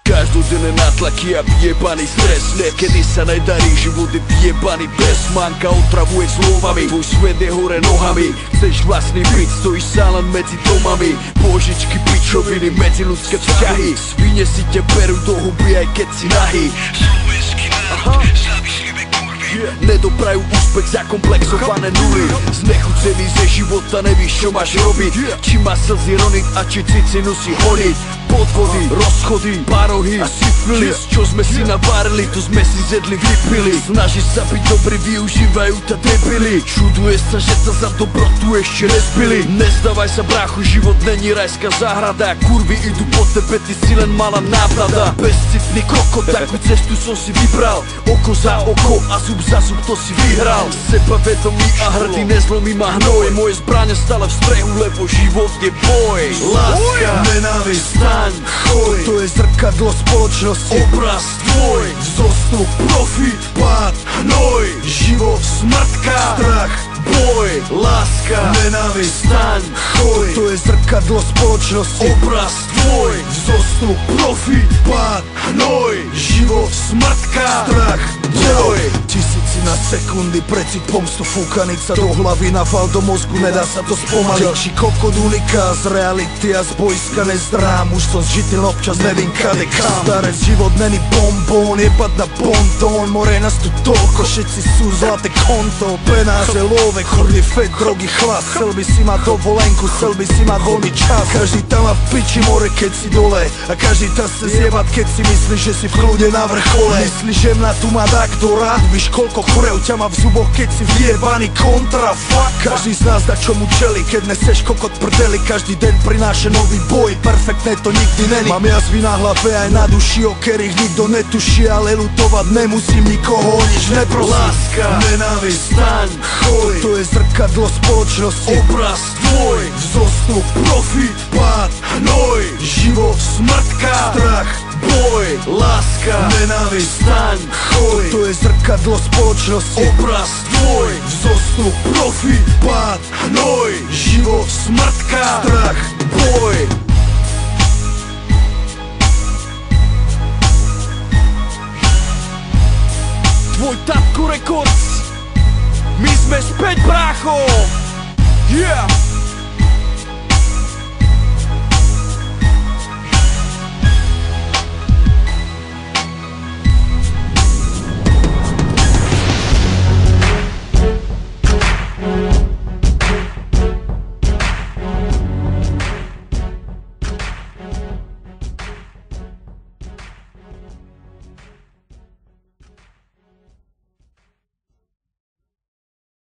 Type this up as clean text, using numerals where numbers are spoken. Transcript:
Každodenné natlaky a vyjebaný stres. Niekedy sa nedarí, život je vyjebaný bez. Manka otravuje slovami, tvoj svet je hore nohami. Chceš vlastný byt, stojíš sám len medzi domami. Božičky, pičoviny, medziľudské vzťahy. Svine si te berú do huby, aj keď si nahý. Slovensky národ, závislivý kurvy. Nedoprajú úspech, zakomplexované nuly. Znechucený ze života, nevíš čo máš robiť. Či má slzy roniť a či cicinu si honiť. Podvody, rozchody, parohy a syfilis. Čo sme si navarili, to sme si zjedli, vypili. Snažíš sa byť dobrý, využívajú ta debili. Čuduje sa, že sa za dobrotu ešte nezbili. Nezdávaj sa bráchu, život není rajská záhrada. Kurvy idú po tebe, ty si len malá náplada. Bezcitný kokot, takú cestu som si vybral. Oko za oko a zub za zub, to si vyhral. Sebavedomý a hrdý, nezlomí ma hnoj. Moje zbrane stále v strehu, lebo život je boj. Láska, nenávisť, choj, to je zrkadlo spoločnosti. Obraz tvoj, zostup, profit, pád, hnoj. Život, smrtka, strach, boj, láska, nenávisť, staň, choj, to je zrkadlo spoločnosti. Obraz tvoj, zostup, profit, pád, hnoj. Život, smrtka, strach, boj. Tisíci na sekundy, precit pomstu, fúkanica do hlavy, naval do mozgu, nedá sa to spomaliť. Ďalší kokot uniká z reality a z bojska nezdrám. Už som zžitil, občas nevím kade kam. Starec, život není bonbón, jebať na bonton. More nás tu toľko, všetci sú zlaté konto. Penáze, love, kurvy, fet, drogy, chlas. Chcel by si mať dovolenku, chcel by si mať voľný čas. Každý tam má v piči more, keď si dole. A každý tam chce zjebať, keď si myslíš, že si v kľude na vrchole. Myslíš, že mňa tu má doktora? Víš, koľko churev ťa má v zuboch, keď si vyjebaný kontra. Fuck. Každý z nás dá čomu čeli, keď neseš kokot prdeli. Každý deň prináša nový boj, perfektné to nikdy není. Mám jazvy na hlave aj na duši, o ktorých nikto netuší, ale ľutovať nemusím, nikoho o nič neprosím. Láska, nenávisť, staň, choj, to je zrkadlo spoločnosti. Obraz tvoj, vzostup, profit, pád, hnoj. Život, smrtka, strach, boj, láska, nenávisť, staň, choj, to je zrkadlo spoločnosti. Obraz tvoj, vzostup, profit, pád, hnoj. Život, smrtka, strach, boj. Tvoj Tatko Records, my sme späť, brácho. Yeah.